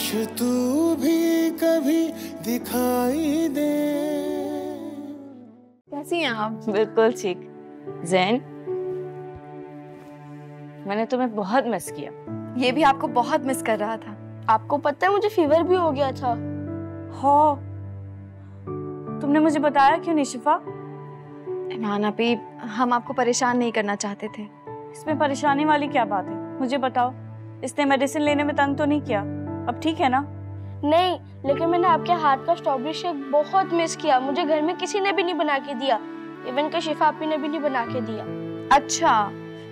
तू भी कभी दिखाई दे। कैसी हैं आप? बिल्कुल ठीक। ज़ैन, मैंने तुम्हें बहुत मिस किया। ये भी आपको बहुत मिस कर रहा था। आपको पता है मुझे फीवर भी हो गया था। हो, तुमने मुझे बताया क्यों नहीं शिफा? ईमान आपी, हम आपको परेशान नहीं करना चाहते थे। इसमें परेशानी वाली क्या बात है? मुझे बताओ, इसने मेडिसिन लेने में तंग तो नहीं किया? अब ठीक है ना? नहीं, लेकिन मैंने आपके हाथ का स्ट्रॉबेरी शेक बहुत मिस किया। मुझे घर में किसी ने भी नहीं बना के दिया, इवन के शिफा आपी ने भी नहीं बना के दिया। अच्छा,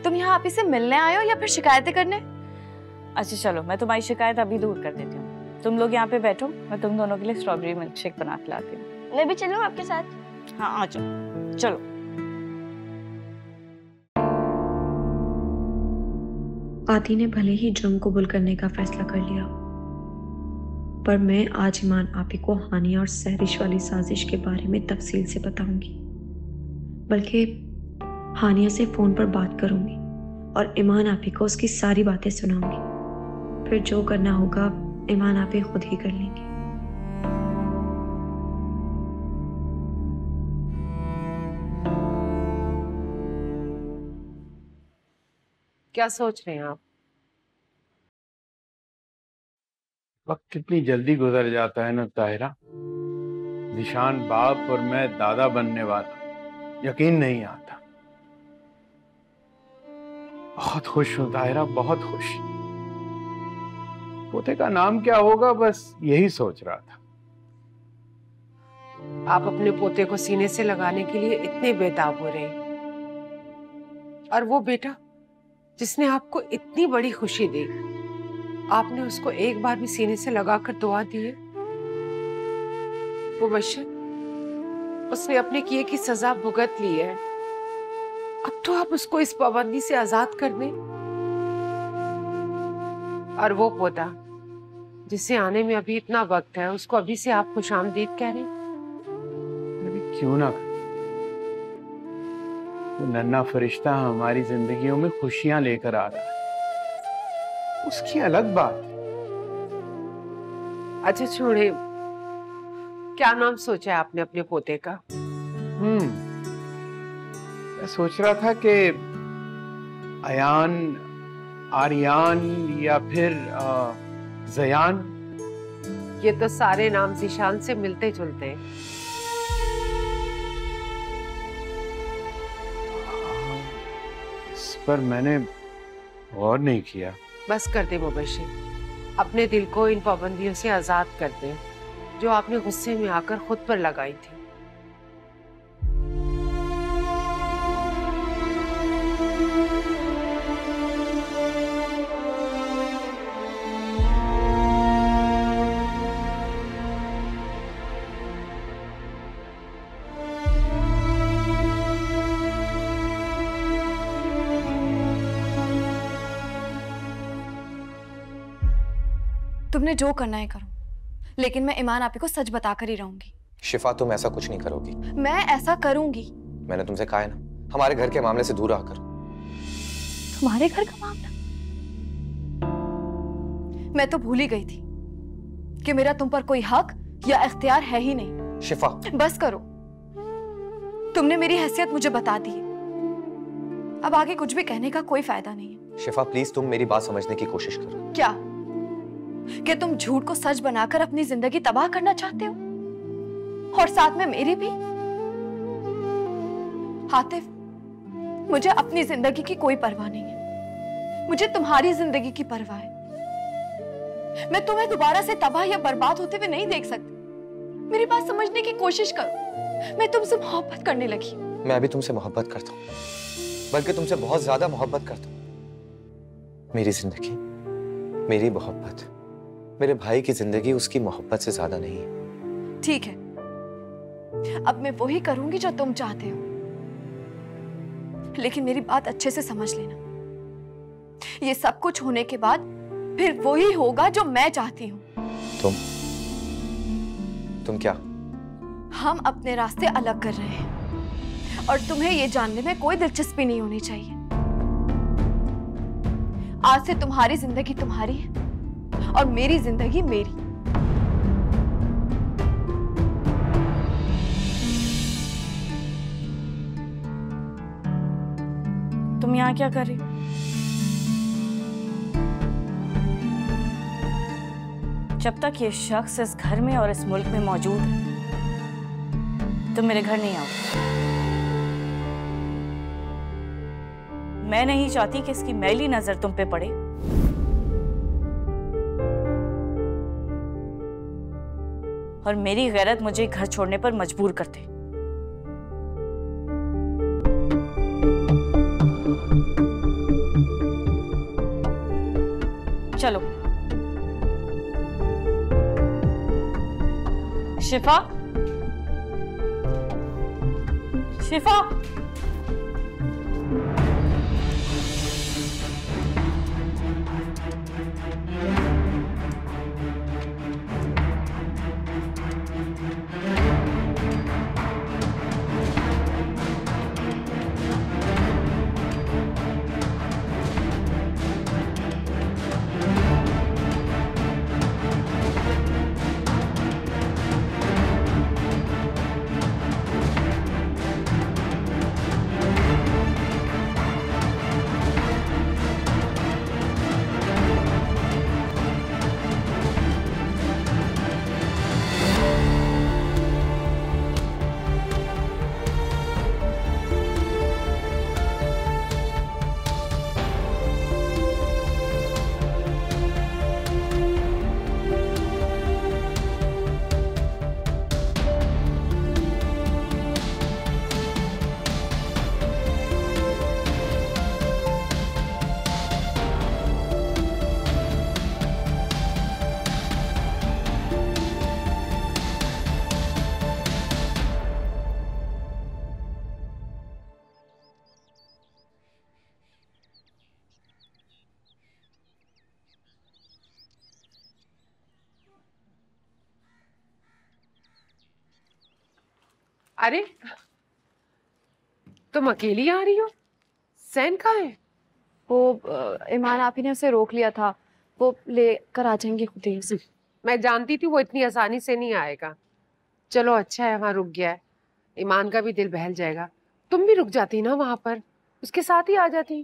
तुम यहाँ आपी से मिलने आए हो या फिर शिकायतें करने? अच्छा चलो, मैं तुम्हारी शिकायत अभी दूर कर देती हूँ। तुम लोग यहाँ पे बैठो, मैं तुम दोनों के लिए स्ट्रॉबेरी मिल्क शेक बना के लाती हूँ। मैं भी चलूँ आपके साथ? हाँ आ जाओ, चलो। आदि ने भले ही जुर्म कबूल करने का फैसला कर लिया, पर मैं आज ईमान आपी को हानिया और सहरिश वाली साजिश के बारे में तफसील से बताऊंगी। बल्कि हानिया से फोन पर बात करूंगी और ईमान आपी को उसकी सारी बातें सुनाऊंगी। फिर जो करना होगा ईमान आपी खुद ही कर लेंगे। क्या सोच रहे हैं आप? वक्त कितनी जल्दी गुजर जाता है ना ताहिरा। निशान बाप और मैं दादा बनने वाला, यकीन नहीं आता। बहुत खुश हूं ताहिरा, बहुत खुश। पोते का नाम क्या होगा, बस यही सोच रहा था। आप अपने पोते को सीने से लगाने के लिए इतने बेताब हो रहे हैं, और वो बेटा जिसने आपको इतनी बड़ी खुशी दी, आपने उसको एक बार भी सीने से लगाकर दुआ दी है? वो बशर, उसने अपने किए की सजा भुगत ली है। अब तो आप उसको इस पाबंदी से आजाद कर दें। और वो पोता जिसे आने में अभी इतना वक्त है, उसको अभी से आप खुशामदीद कह रहे हैं? क्यों ना, वो नन्हा फरिश्ता हमारी जिंदगियों में खुशियां लेकर आ रहा है, उसकी अलग बात। अच्छा छोड़े, क्या नाम सोचा है आपने अपने पोते का? मैं सोच रहा था कि अयान, आर्यान या फिर जयान। ये तो सारे नाम जीशान से मिलते जुलते हैं। इस पर मैंने गौर नहीं किया। बस कर दे मुबशिर, अपने दिल को इन पाबंदियों से आजाद कर दे जो आपने गुस्से में आकर खुद पर लगाई थी। तुमने जो करना है करो, लेकिन मैं ईमान आपी को सच बताकर ही रहूंगी। शिफा, तुम ऐसा कुछ नहीं करोगी। मैं ऐसा करूंगी। मैंने तुमसे कहा है ना, हमारे घर के मामले से दूर रहा करो। तुम्हारे घर का मामला? मैं तो भूल ही गई थी कि मेरा तुम पर कोई हक या इख्तियार है ही नहीं। शिफा, बस करो, तुमने मेरी हैसियत मुझे बता दी है। अब आगे कुछ भी कहने का कोई फायदा नहीं है। शिफा प्लीज, तुम मेरी बात समझने की कोशिश करो। क्या कि तुम झूठ को सच बनाकर अपनी जिंदगी तबाह करना चाहते हो, और साथ में मेरी भी? हातिफ, मुझे अपनी जिंदगी की कोई परवाह नहीं है, मुझे तुम्हारी जिंदगी की परवाह है। मैं तुम्हें दोबारा से तबाह या बर्बाद होते हुए नहीं देख सकती। मेरी बात समझने की कोशिश करो। मैं तुमसे मोहब्बत करने लगी। मैं अभी तुमसे मोहब्बत करता हूँ, बल्कि तुमसे बहुत ज्यादा मोहब्बत करता हूँ। मेरी जिंदगी, मेरी मोहब्बत, मेरे भाई की जिंदगी उसकी मोहब्बत से ज्यादा नहीं है। ठीक है, अब मैं वही करूंगी जो तुम चाहते हो, लेकिन मेरी बात अच्छे से समझ लेना। ये सब कुछ होने के बाद फिर वही होगा जो मैं चाहती हूँ। तुम क्या? हम अपने रास्ते अलग कर रहे हैं, और तुम्हें ये जानने में कोई दिलचस्पी नहीं होनी चाहिए। आज से तुम्हारी जिंदगी तुम्हारी है और मेरी जिंदगी मेरी। तुम यहाँ क्या कर रही हो? जब तक ये शख्स इस घर में और इस मुल्क में मौजूद है, तुम मेरे घर नहीं आओ। मैं नहीं चाहती कि इसकी मैली नजर तुम पे पड़े। और मेरी गैरत मुझे घर छोड़ने पर मजबूर कर दे। चलो। शिफा, शिफा, अरे तुम अकेली आ रही हो? सैन कहाँ है? वो ईमान आप ही ने उसे रोक लिया था, वो लेकर आ जाएंगे खुद ही। मैं जानती थी वो इतनी आसानी से नहीं आएगा। चलो अच्छा है वहां रुक गया है, ईमान का भी दिल बहल जाएगा। तुम भी रुक जाती ना वहां पर, उसके साथ ही आ जाती।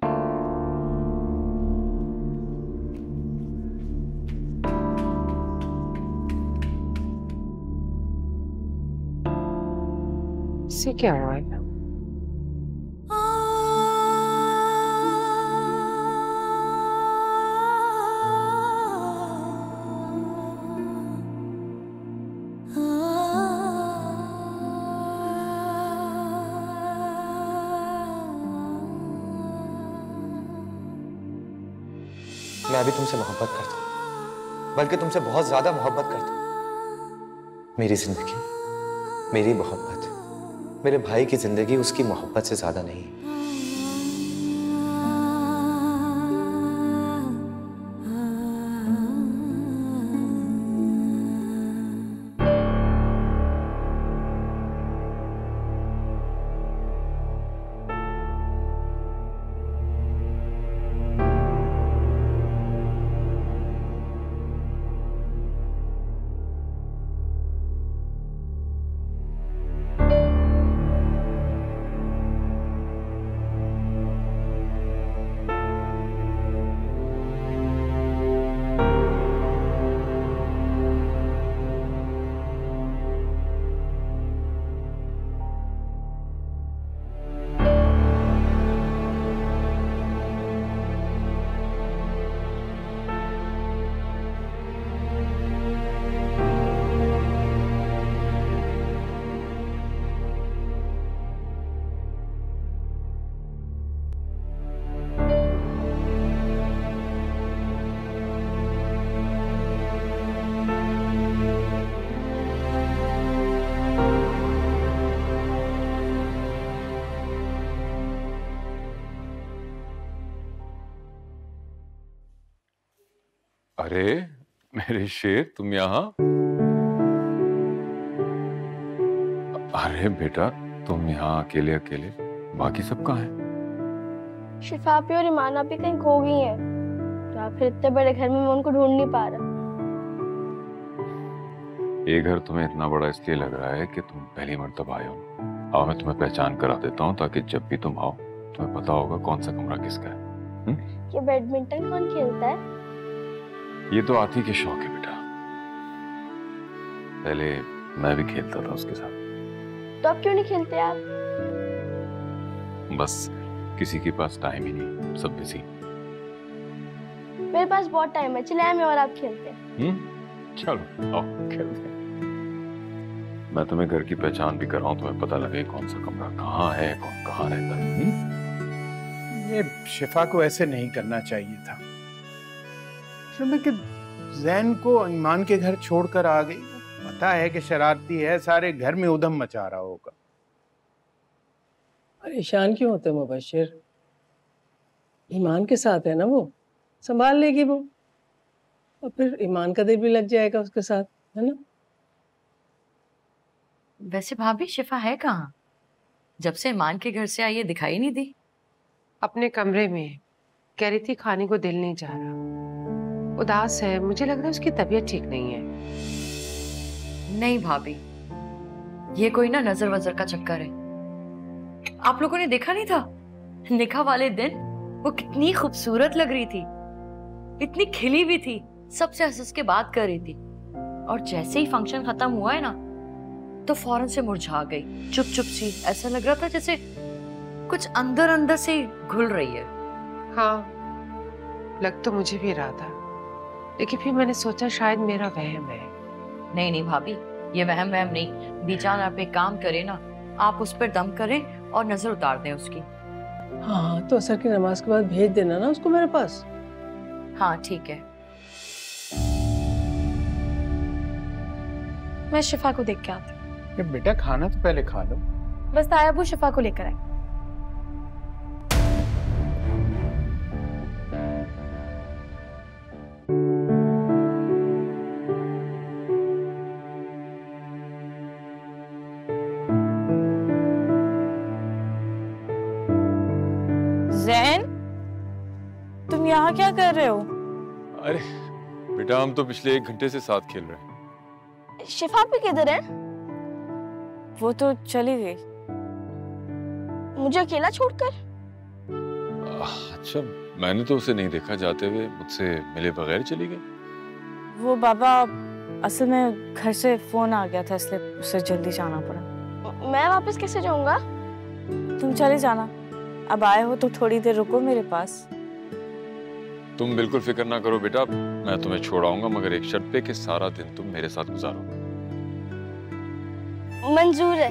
इससे क्या हुआ है? मैं अभी तुमसे मोहब्बत करता हूँ, बल्कि तुमसे बहुत ज्यादा मोहब्बत करता हूँ। मेरी जिंदगी, मेरी मोहब्बत, मेरे भाई की जिंदगी उसकी मोहब्बत से ज्यादा नहीं है। अरे मेरे शेर, तुम यहाँ? अरे बेटा, तुम यहाँ अकेले अकेले, बाकी सब कहाँ हैं? शिफा भी और ईमान भी कहीं खो गई हैं, या फिर इतने बड़े घर में मैं उनको ढूंढ नहीं पा रहा। ये घर तुम्हें इतना बड़ा इसलिए लग रहा है कि तुम पहली मर्तबा आए हो। आओ मैं तुम्हें पहचान करा देता हूँ, ताकि जब भी तुम आओ तुम्हें पता होगा कौन सा कमरा किसका है। ये बैडमिंटन कौन खेलता है? ये तो आती के शौक है बेटा, पहले मैं भी खेलता था उसके साथ। तो अब क्यों नहीं खेलते आप? बस किसी के पास टाइम ही नहीं, सब बिजी। मेरे पास बहुत टाइम है, चले मैं और आप खेलते हैं। चलो आओ खेलते हैं। मैं तुम्हें घर की पहचान भी कराऊं, तुम्हें पता लगे कौन सा कमरा कहाँ है, कौन कहाँ रहता है। ये शिफा को ऐसे नहीं करना चाहिए था। कि जैन को ईमान के घर छोड़कर आ गई, पता है कि शरारती है, सारे घर में उधम मचा रहा होगा। परेशान क्यों होते मुबशिर? ईमान के साथ है ना, वो संभाल लेगी वो, और फिर ईमान का दिल भी लग जाएगा उसके साथ, है ना? वैसे भाभी शिफा है कहाँ? जब से ईमान के घर से आई है दिखाई नहीं दी। अपने कमरे में, कह रही थी खाने को दिल नहीं जा रहा, उदास है, मुझे लग रहा है उसकी तबीयत ठीक नहीं है। नहीं भाभी, ये कोई ना नजर वजर का चक्कर है। आप लोगों ने देखा नहीं था निकाह वाले दिन वो कितनी खूबसूरत लग रही थी, इतनी खिली भी थी, सबसे हंस के बात कर रही थी, और जैसे ही फंक्शन खत्म हुआ है ना तो फौरन से मुरझा गई, चुप चुप सी। ऐसा लग रहा था जैसे कुछ अंदर अंदर से घुल रही है। हाँ, लग तो मुझे भी रहा था, लेकिन फिर मैंने सोचा शायद मेरा वहम है। नहीं नहीं भाभी, ये वहम नहीं। बीचान आप एक काम करें ना, आप उस पर दम करें और नजर उतार दें उसकी। हाँ, तो असर की नमाज के बाद भेज देना ना उसको मेरे पास। हाँ ठीक है। मैं शिफा को देख के आती हूँ। बेटा खाना तो पहले खा लो। बस ताया वो शिफा को लेकर आए। जैन, तुम यहाँ क्या कर रहे हो? अरे बेटा, हम तो पिछले 1 घंटे से साथ खेल रहे हैं। शिफा भी किधर है? वो तो चली गई। मुझे अकेला छोड़कर? अच्छा, मैंने तो उसे नहीं देखा जाते हुए, मुझसे मिले बगैर चली गई। वो बाबा, असल में घर से फोन आ गया था, इसलिए उसे जल्दी जाना पड़ा। मैं वापस कैसे जाऊंगा? तुम चले जाना, अब आए हो तो थोड़ी देर रुको मेरे पास। तुम बिल्कुल फिक्र ना करो बेटा, मैं तुम्हें छोड़ आऊंगा, मगर एक शर्त पे कि सारा दिन तुम मेरे साथ गुजारो। मंजूर है।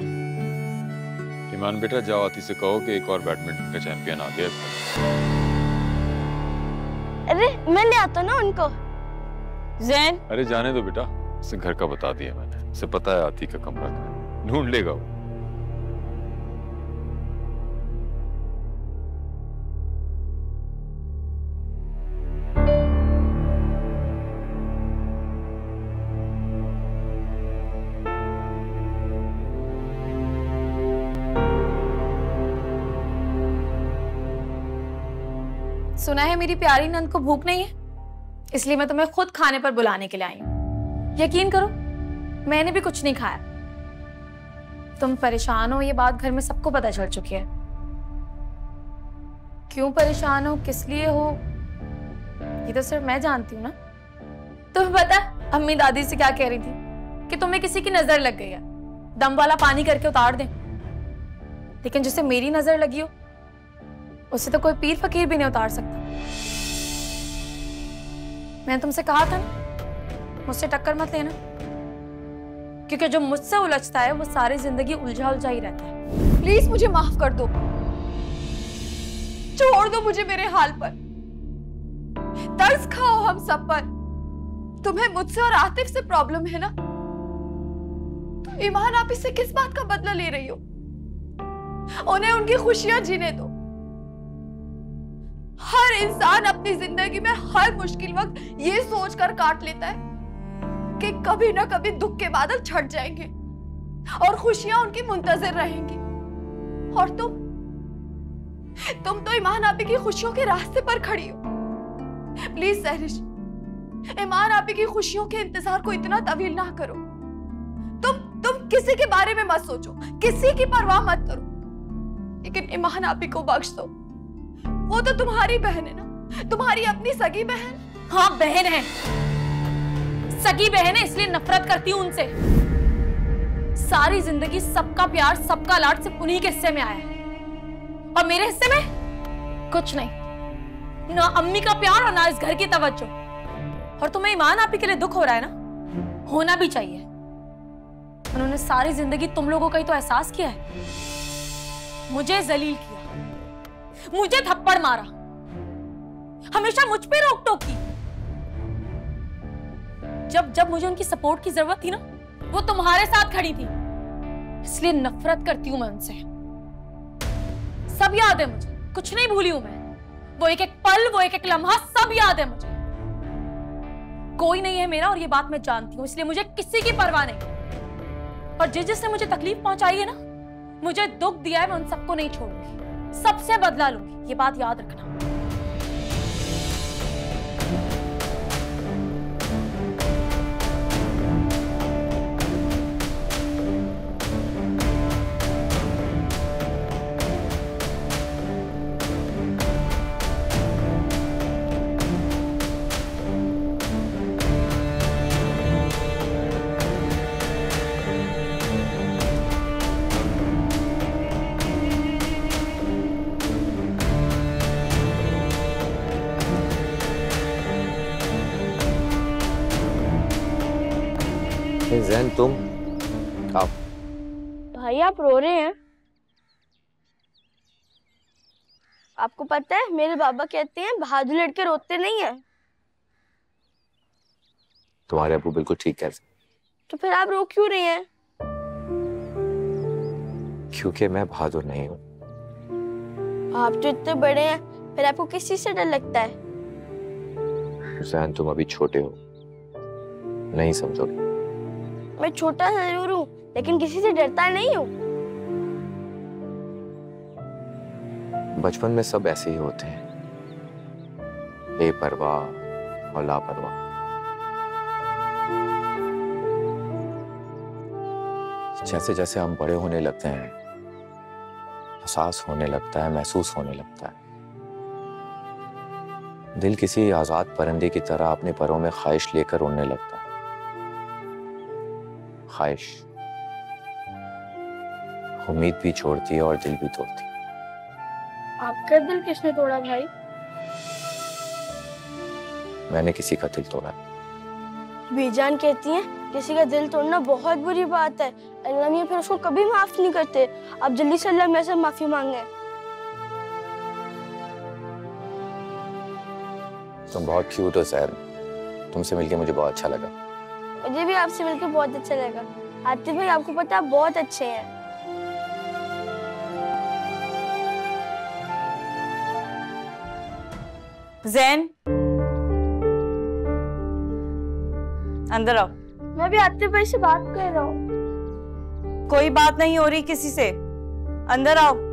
ईमान बेटा, जाओ आती से कहो कि एक और बैडमिंटन का चैंपियन आ गया। अरे मैं ले आता ना उनको। जैन, अरे जाने दो बेटा, उसे घर का बता दिया मैंने, उसे पता है आती का कमरा कहाँ, ढूंढ लेगा वो। सुना है मेरी प्यारी नंद को भूख नहीं है, इसलिए मैं तुम्हें खुद खाने पर बुलाने के लिए आई हूँ। यकीन करो, मैंने भी कुछ नहीं खाया। तुम परेशान हो, ये बात घर में सबको पता चल चुकी है। क्यों परेशान हो, किस लिए हो, ये तो सिर्फ मैं जानती हूँ ना। तुम्हें पता है अम्मी दादी से क्या कह रही थी कि तुम्हें किसी की नजर लग गई है, दम वाला पानी करके उतार दें। लेकिन जिसे मेरी नजर लगी हो उसे तो कोई पीर फकीर भी नहीं उतार सकता। मैंने तुमसे कहा था ना, मुझसे टक्कर मत लेना, क्योंकि जो मुझसे उलझता है वो सारी जिंदगी उलझा उलझा ही रहता है। प्लीज मुझे माफ कर दो, छोड़ दो मुझे मेरे हाल पर, तरस खाओ हम सब पर। तुम्हें मुझसे और आतिफ से प्रॉब्लम है ना, तो ईमान आप इससे किस बात का बदला ले रही हो? उन्हें उनकी खुशियां जीने दो। हर इंसान अपनी जिंदगी में हर मुश्किल वक्त ये सोचकर काट लेता है कि कभी ना कभी दुख के बादल छट जाएंगे और खुशियां उनकी मुंतजर रहेंगी। और तुम तो ईमान आपी की खुशियों के रास्ते पर खड़ी हो। प्लीज सहरिश, ईमान आपी की खुशियों के इंतजार को इतना तवील ना करो। तुम किसी के बारे में मत सोचो, किसी की परवाह मत करो, लेकिन ईमान आपी को बख्श दो। वो तो तुम्हारी बहन है ना, तुम्हारी अपनी सगी बहन। हाँ बहन है, सगी बहन है, इसलिए नफरत करती हूँ उनसे। सारी जिंदगी सबका प्यार सबका लाड सिर्फ उन्हीं के हिस्से में आया है, और मेरे हिस्से में कुछ नहीं, ना अम्मी का प्यार और ना इस घर की तवज्जो। और तुम्हें ईमान आपी के लिए दुख हो रहा है ना, होना भी चाहिए। उन्होंने सारी जिंदगी तुम लोगों का ही तो एहसास किया है। मुझे जलील किया, मुझे थप्पड़ मारा, हमेशा मुझ पे रोक टोक की। जब जब मुझे उनकी सपोर्ट की जरूरत थी ना, वो तुम्हारे साथ खड़ी थी। इसलिए नफरत करती हूं मैं उनसे। सब याद है मुझे, कुछ नहीं भूली हूं मैं। वो एक एक पल, वो एक एक लम्हा सब याद है मुझे। कोई नहीं है मेरा, और ये बात मैं जानती हूं, इसलिए मुझे किसी की परवाह नहीं। और जिसने मुझे तकलीफ पहुंचाई है ना, मुझे दुख दिया है, मैं उन सबको नहीं छोड़ूंगी, सबसे बदला लूंगी, ये बात याद रखना। जैन तुम आओ। भाई आप रो रहे हैं? आपको पता है मेरे बाबा कहते हैं बहादुर लड़के रोते नहीं है। तुम्हारे अब्बू बिल्कुल ठीक कहते। तो फिर आप रो क्यों रहे हैं? क्योंकि मैं बहादुर नहीं हूँ। आप तो इतने बड़े हैं, फिर आपको किस चीज से डर लगता है? जैन तुम अभी छोटे हो, नहीं समझोगे। मैं छोटा जरूर हूँ, लेकिन किसी से डरता नहीं हूँ। बचपन में सब ऐसे ही होते हैं, बेपरवाह और लापरवाह। जैसे जैसे हम बड़े होने लगते हैं, एहसास होने लगता है, महसूस होने लगता है। दिल किसी आजाद परिंदे की तरह अपने परों में ख्वाहिश लेकर उड़ने लगता है। ख्वाहिश उम्मीद भी छोड़ती है और दिल भी तोड़ती है। आपका दिल किसने तोड़ा भाई? मैंने किसी का दिल तोड़ा। बीजान कहती हैं किसी का दिल तोड़ना बहुत बुरी बात है, अल्लाह मियां फिर उसको कभी माफ नहीं करते। आप जल्दी से अल्लाह मियां से माफी मांगे। तुम बहुत क्यूट हो सैर, तुमसे मिलके मुझे बहुत अच्छा लगा। मुझे भी आपसे मिलकर बहुत अच्छा लगा। आतिफ भाई आपको पता है आप बहुत अच्छे हैं। जैन अंदर आओ। मैं भी आतिफ भाई से बात कर रहा हूँ। कोई बात नहीं हो रही किसी से, अंदर आओ।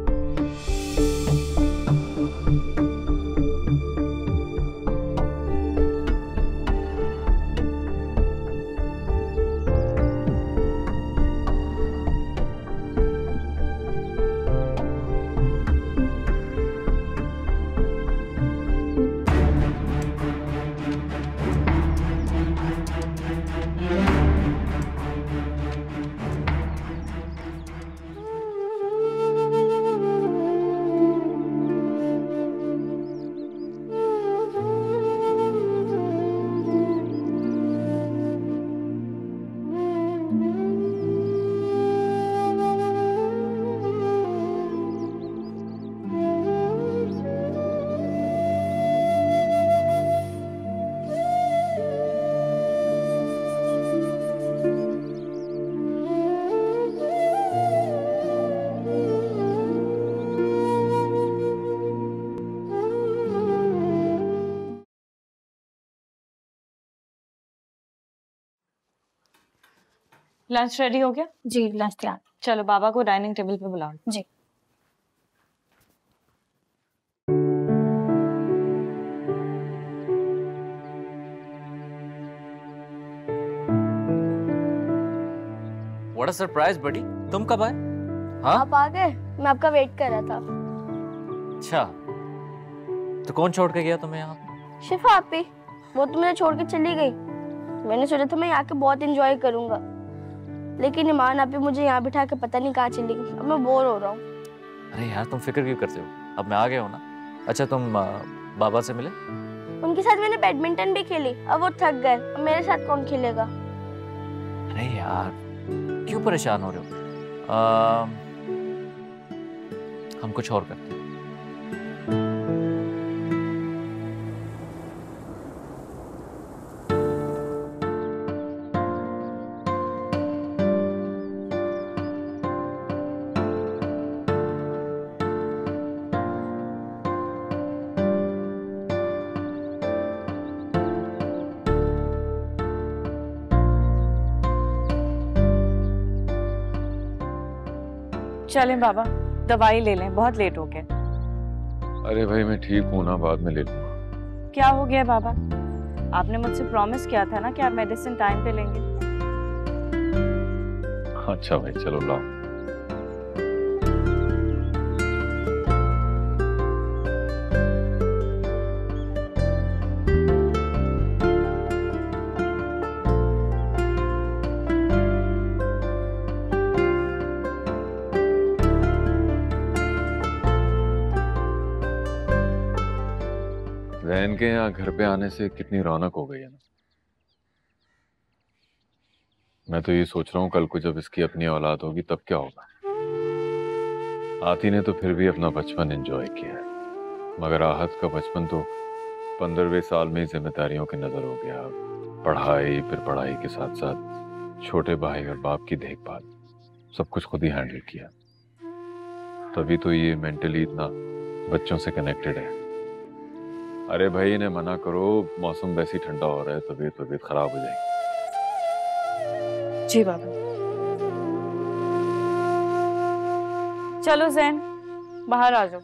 लंच रेडी हो गया? जी लंच तैयार। चलो बाबा को डाइनिंग टेबल पे बुलाओ। जी। व्हाट अ सरप्राइज बडी, तुम कब आए? हाँ आप आ गए, मैं आपका वेट कर रहा था। अच्छा, तो कौन छोड़ के गया तुम्हें यहाँ पे? शिफा आपी, वो तो मुझे छोड़ के चली गई। मैंने सोचा था मैं यहाँ के बहुत एंजॉय करूंगा, लेकिन ईमान आपी मुझे यहाँ बिठा के पता नहीं कहाँ चली गई। अब मैं बोर हो रहा हूँ। अरे यार तुम फिक्र क्यों करते हो, अब मैं आ गया हूँ ना। अच्छा तुम बाबा से मिले? उनके साथ मैंने बैडमिंटन भी खेली, अब वो थक गए, अब मेरे साथ कौन खेलेगा? अरे यार क्यों परेशान हो रहे हो? हम कुछ और करते हैं। चलें बाबा, दवाई ले लें, बहुत लेट हो गए। अरे भाई मैं ठीक हूँ ना, बाद में ले लूंगा। क्या हो गया बाबा? आपने मुझसे प्रॉमिस किया था ना कि आप मेडिसिन टाइम पे लेंगे। अच्छा भाई चलो लाओ। जैन के यहाँ घर पे आने से कितनी रौनक हो गई है ना। मैं तो ये सोच रहा हूँ कल को जब इसकी अपनी औलाद होगी तब क्या होगा। आती ने तो फिर भी अपना बचपन एंजॉय किया है, मगर आहत का बचपन तो 15वें साल में ही जिम्मेदारियों के नजर हो गया। पढ़ाई, फिर पढ़ाई के साथ साथ छोटे भाई और बाप की देखभाल, सब कुछ खुद ही हैंडल किया। तभी तो ये मेंटली इतना बच्चों से कनेक्टेड है। अरे भाई इन्हें मना करो, मौसम वैसे ही ठंडा हो रहा है, तबीयत खराब हो जाएगी। जी बाबा। चलो जैन बाहर आ जाओ।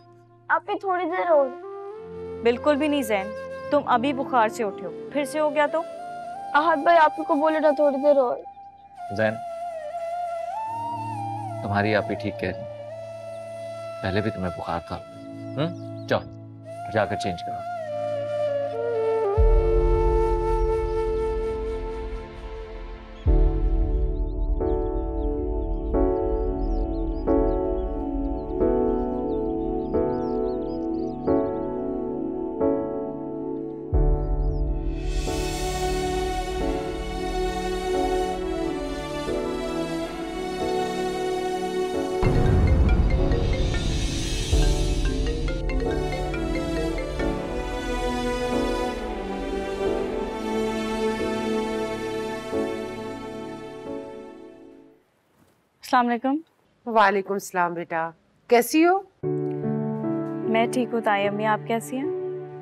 आप भी थोड़ी देर और। बिल्कुल भी नहीं जैन, तुम अभी बुखार से उठे हो, फिर से हो गया तो? आहत भाई आप को बोले ना थोड़ी देर और। जैन तुम्हारी आप ही ठीक कह रही, पहले भी तुम्हें बुखार था। जाओ जाकर चेंज करो। अस्सलाम वालेकुम। वालेकुम सलाम बेटा, कैसी हो? मैं ठीक हूँ ताई अम्मी, आप कैसी हैं?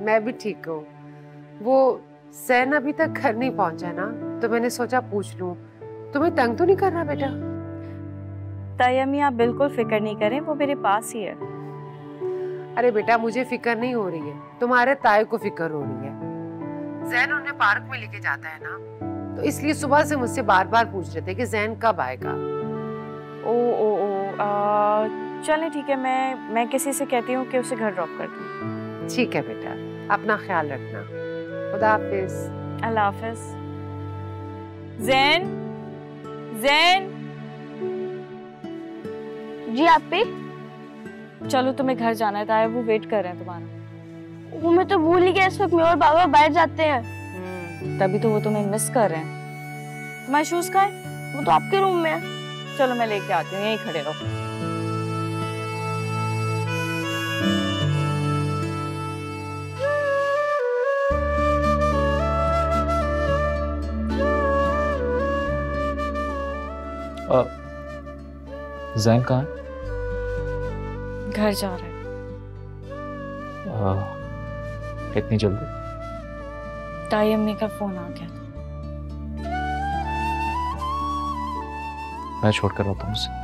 मैं भी ठीक हूँ। वो सैन अभी तक घर नहीं पहुंचा ना, तो मैंने सोचा पूछ लूं, तुम्हें तंग तो नहीं कर रहा बेटा? ताई अम्मी आप बिल्कुल फिक्र नहीं करें, वो मेरे पास ही है। अरे बेटा मुझे फिक्र नहीं हो रही है, तुम्हारे ताए को फिक्र हो रही है। जैन उन्हें पार्क में लेके जाता है ना, तो इसलिए सुबह से मुझसे बार बार पूछ रहे थे कि जैन कब आएगा। चलें ठीक है, मैं किसी से कहती हूँ कि उसे घर ड्रॉप कर दूँ। ठीक है बेटा, अपना ख्याल रखना। खुदा हाफिज। अल्लाह हाफिज। जैन जैन। जी आप भी? चलो तुम्हें घर जाना है, ताया वो वेट कर रहे हैं तुम्हारा। वो मैं तो भूल ही गया, इस वक्त मैं और बाबा बाहर जाते हैं। तभी तो वो तुम्हें मिस कर रहे हैं। तुम्हारे शूज कहाँ है? वो तो आपके रूम में है। चलो मैं लेके आती हूँ, यहीं खड़े रहो। जैन कहाँ है? घर जा रहा है। इतनी जल्दी? ताई अम्मी का फोन आ गया। मैं छोड़कर आता हूँ उसे।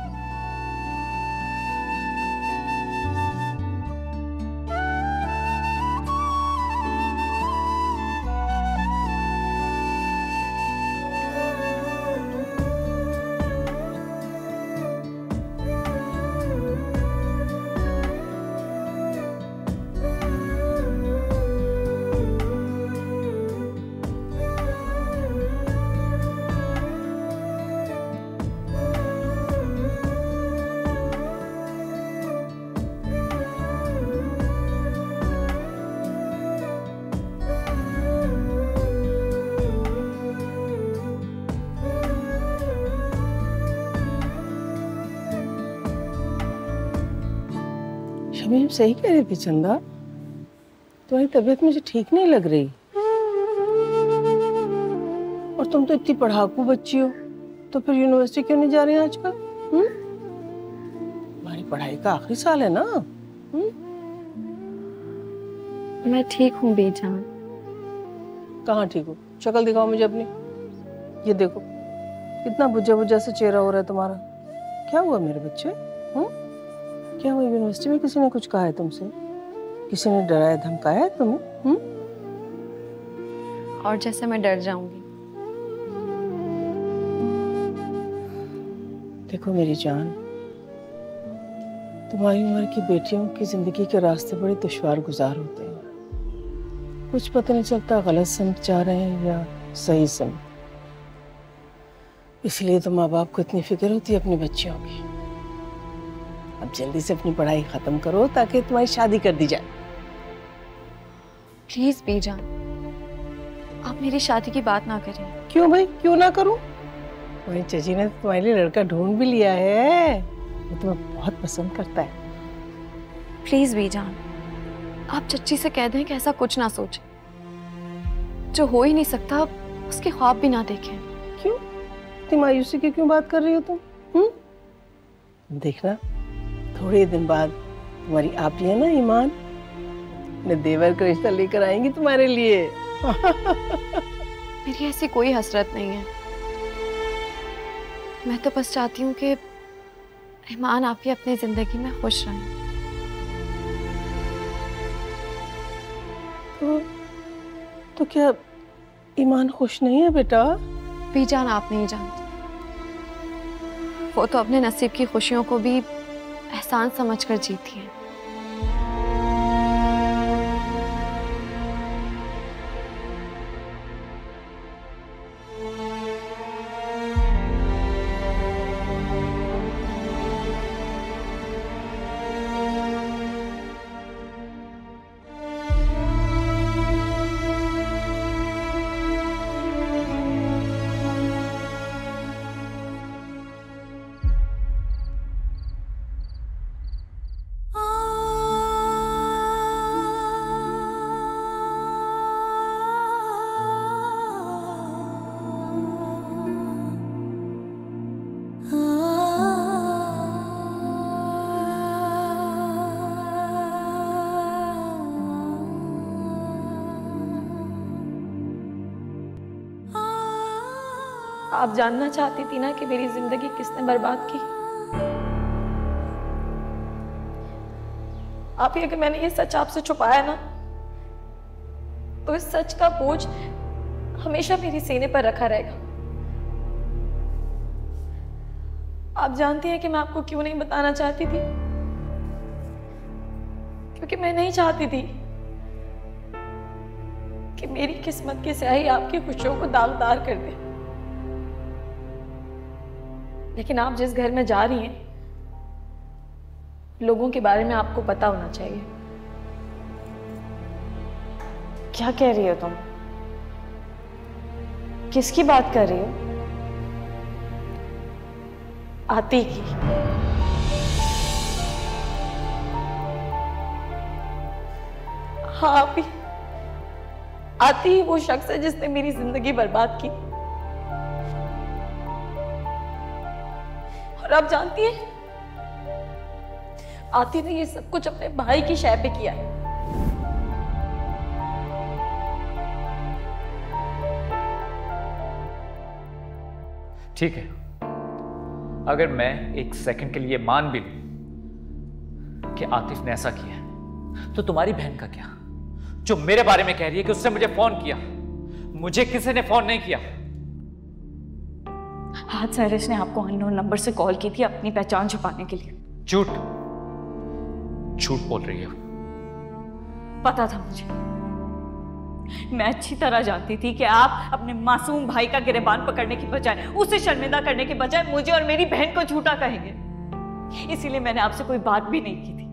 भी सही कह रही थी चंदा, तुम्हारी तबीयत मुझे ठीक नहीं लग रही। और तुम तो इतनी पढ़ाकू बच्ची हो, तो फिर यूनिवर्सिटी क्यों नहीं जा रही आजकल? तुम्हारी पढ़ाई का आखिरी साल है ना? मैं ठीक हूँ बेजान। कहाँ ठीक हो? शक्ल दिखाओ मुझे अपनी। ये देखो कितना बुझा बुझा सा चेहरा हो रहा है तुम्हारा। क्या हुआ मेरे बच्चे? क्या हुआ? यूनिवर्सिटी में किसी ने कुछ कहा है तुमसे? किसी ने डराया धमकाया है तुम्हें? और जैसे मैं डर जाऊंगी। देखो मेरी जान, तुम्हारी उम्र की बेटियों की जिंदगी के रास्ते बड़े दुश्वार गुजार होते हैं। कुछ पता नहीं चलता गलत समझ जा रहे हैं या सही समझ। इसलिए तो माँ बाप को इतनी फिक्र होती है अपनी बच्चियों की। अब जल्दी से अपनी पढ़ाई खत्म करो ताकि तुम्हारी शादी कर दी जाए। प्लीज बेजान, आप मेरी शादी की बात ना करें। क्यों भाई, क्यों ना करूं? वही चची ने तुम्हारे लिए लड़का ढूंढ भी लिया है, वो तुम्हें बहुत पसंद करता है। प्लीज बेजान, आप चच्ची से कह दें कि ऐसा कुछ ना सोचे। जो हो ही नहीं सकता उसके ख्वाब भी ना देखें। क्यों? इतनी मायूसी की क्यों बात कर रही हो तुम? देखना थोड़े दिन बाद तुम्हारी आपी है ना ईमान, अपने देवर को रिश्ता लेकर आएंगी तुम्हारे लिए। मेरी ऐसी कोई हसरत नहीं है। मैं तो बस चाहती हूँ कि ईमान आपकी अपनी जिंदगी में खुश रहें। तो क्या ईमान खुश नहीं है बेटा? बेजान, आप नहीं जानती। वो तो अपने नसीब की खुशियों को भी एहसान समझकर जीती है। आप जानना चाहती थी ना कि मेरी जिंदगी किसने बर्बाद की। आप ये कि मैंने ये सच आपसे छुपाया ना, तो इस सच का बोझ हमेशा मेरे सीने पर रखा रहेगा। आप जानती हैं कि मैं आपको क्यों नहीं बताना चाहती थी? क्योंकि मैं नहीं चाहती थी कि मेरी किस्मत की स्याही आपकी खुशियों को दागदार कर दे। लेकिन आप जिस घर में जा रही हैं, लोगों के बारे में आपको पता होना चाहिए। क्या कह रही हो तुम? किसकी बात कर रही हो? आती की। हाँ आती, आती ही वो शख्स है जिसने मेरी जिंदगी बर्बाद की। और आप जानती हैं, आती ने ये सब कुछ अपने भाई की शय पे किया है। ठीक है, अगर मैं एक सेकंड के लिए मान भी लूं कि आतिफ ने ऐसा किया है, तो तुम्हारी बहन का क्या, जो मेरे बारे में कह रही है कि उसने मुझे फोन किया? मुझे किसी ने फोन नहीं किया। आज साइरस ने आपको अननोन नंबर से कॉल की थी अपनी पहचान छुपाने के लिए। झूठ, झूठ बोल रही हो। पता था मुझे, मैं अच्छी तरह जानती थी कि आप अपने मासूम भाई का गिरबान पकड़ने की बजाय, उसे शर्मिंदा करने की बजाय मुझे और मेरी बहन को झूठा कहेंगे। इसीलिए मैंने आपसे कोई बात भी नहीं की थी।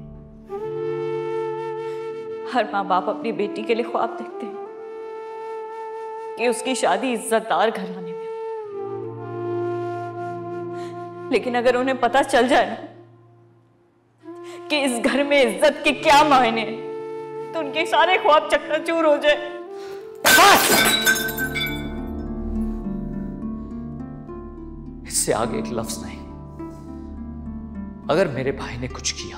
हर माँ बाप अपनी बेटी के लिए ख्वाब देखते हैं कि उसकी शादी इज्जतदार घराने में। लेकिन अगर उन्हें पता चल जाए ना कि इस घर में इज्जत के क्या मायने हैं, तो उनके सारे ख्वाब चकनाचूर हो जाए। इससे आगे एक लफ्ज नहीं। अगर मेरे भाई ने कुछ किया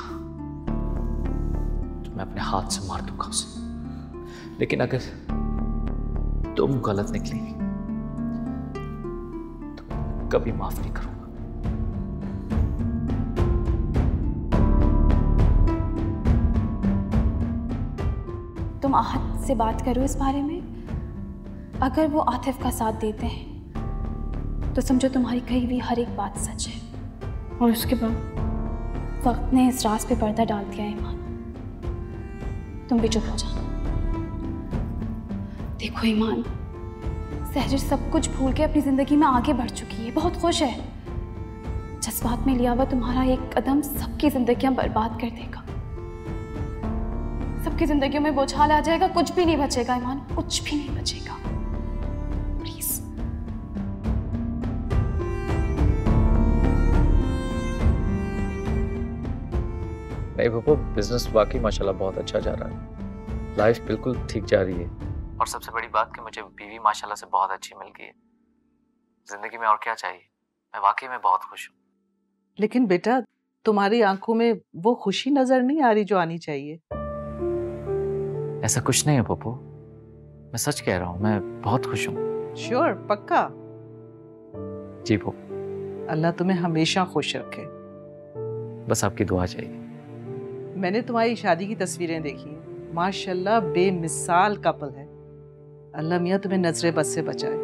तो मैं अपने हाथ से मार दूंगा उसे, लेकिन अगर तुम गलत निकली तो कभी माफ नहीं करूंगा। तुम आहत से बात करो इस बारे में। अगर वो आतिफ का साथ देते हैं तो समझो तुम्हारी कही हुई हर एक बात सच है। और उसके बाद वक्त ने इस राज पे पर्दा डाल दिया है। ईमान, तुम भी चुप हो जाओ। देखो ईमान, सहजर सब कुछ भूल के अपनी जिंदगी में आगे बढ़ चुकी है, बहुत खुश है। जज्बात में लिया हुआ तुम्हारा एक कदम सबकी जिंदगियां बर्बाद कर देगा। सबकी जिंदगियों में बोझाल आ जाएगा, कुछ भी नहीं बचेगा ईमान, कुछ भी नहीं बचेगा। प्लीज। नहीं पप्पू, बिजनेस वाकई माशाल्लाह बहुत अच्छा जा रहा है। लाइफ बिल्कुल ठीक जा रही है। और सबसे बड़ी बात कि मुझे बीवी माशाल्लाह से बहुत अच्छी मिल गई है। जिंदगी में और क्या चाहिए। मैं वाकई में बहुत खुश हूँ। लेकिन बेटा, तुम्हारी आंखों में वो खुशी नजर नहीं आ रही जो आनी चाहिए। ऐसा कुछ नहीं है पप्पू, मैं सच कह रहा हूँ, मैं बहुत खुश हूँ। श्योर? पक्का? जी पप्पू। अल्लाह तुम्हें हमेशा खुश रखे। बस आपकी दुआ चाहिए। मैंने तुम्हारी शादी की तस्वीरें देखी हैं, माशाल्लाह बेमिसाल कपल है। अल्लाह मियाँ तुम्हें नजरे बद से बचाए।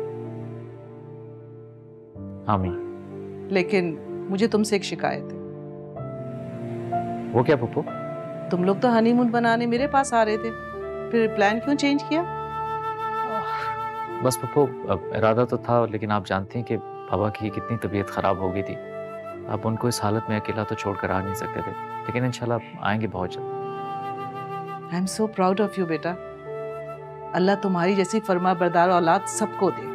आमीन। लेकिन मुझे तुमसे एक शिकायत है। वो क्या पप्पू? तुम लोग तो हनीमून बनाने मेरे पास आ रहे थे, फिर प्लान क्यों चेंज किया? बस पप्पू, अब इरादा तो था, लेकिन आप जानती हैं कि पापा की कितनी तबीयत खराब हो गई थी। अब उनको इस हालत में अकेला तो छोड़कर आ नहीं सकते थे, लेकिन इंशाल्लाह आएंगे बहुत जल्द। I am so proud of you बेटा। अल्लाह तुम्हारी जैसी फरमा बरदार औलाद सबको दे।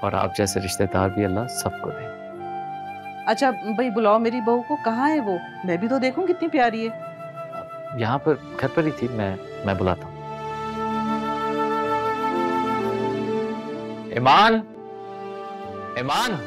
और आप जैसे रिश्तेदार भी अल्लाह सबको दे। अच्छा भाई, बुलाओ मेरी बहू को। कहाँ है वो? मैं भी तो देखूं कितनी प्यारी है। यहाँ पर घर पर ही थी, मैं बुलाता हूँ। ईमान, ईमान।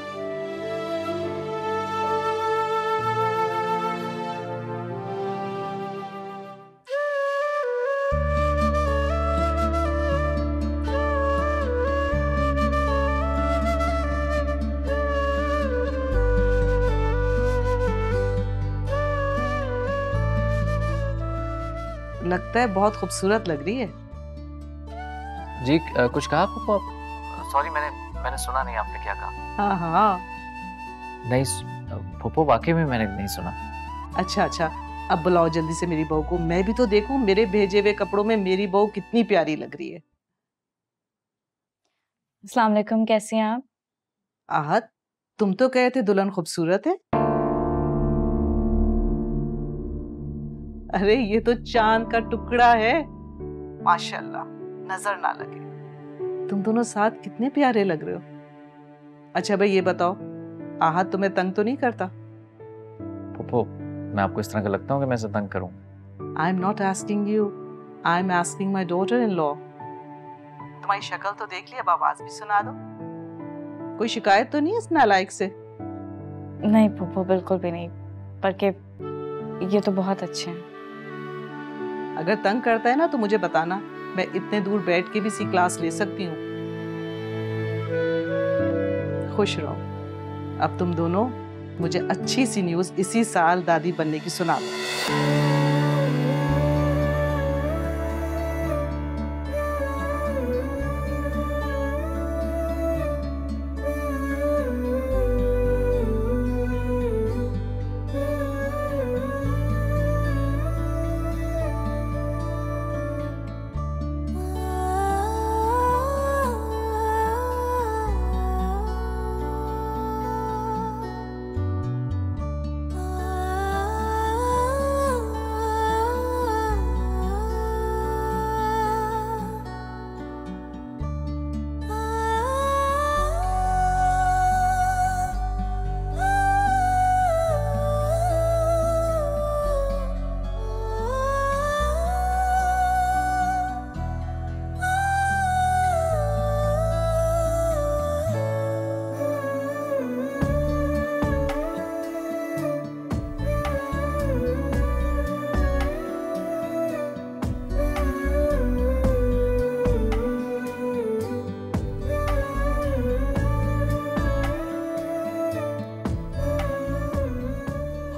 लगता है बहुत खूबसूरत लग रही है। जी कुछ कहा पप्पू आप? सॉरी, मैंने सुना नहीं आपने क्या कहा। हाँ हाँ। नहीं पप्पू, वाकई में मैंने नहीं सुना। अच्छा अच्छा, अब बुलाओ जल्दी से मेरी बहू को। मैं भी तो देखूं मेरे भेजे हुए कपड़ों में मेरी बहू कितनी प्यारी लग रही है। अस्सलाम वालेकुम, कैसे हैं आप? आहत, तुम तो कहे थे दुल्हन खूबसूरत है। अरे ये तो चांद का टुकड़ा है, माशाल्लाह, नजर ना लगे। तुम दोनों साथ कितने प्यारे लग रहे हो। अच्छा भाई ये बताओ, आहत तुम्हें तंग तो नहीं करता? पप्पू, मैं आपको इस तरह का लगता हूँ कि मैं इसे तंग करूँ? I am not asking you, I am asking my daughter in law. तुम्हारी शक्ल तो देख ली, अब आवाज भी सुना दो। कोई शिकायत तो नहीं है इस नालायक से? नहीं पप्पू, बिल्कुल भी नहीं, बल्कि ये तो बहुत अच्छे हैं। अगर तंग करता है ना तो मुझे बताना, मैं इतने दूर बैठ के भी सी क्लास ले सकती हूँ। खुश रहो। अब तुम दोनों मुझे अच्छी सी न्यूज़ इसी साल दादी बनने की सुना दो।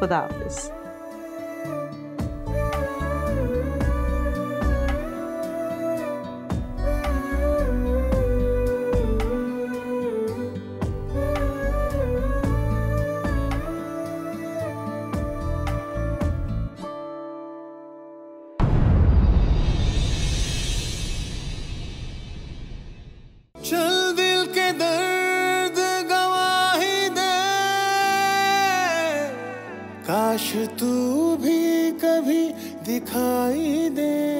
खुदा हाफिज। चल दिल के दर्द गवाही दे, काश तू भी कभी दिखाई दे।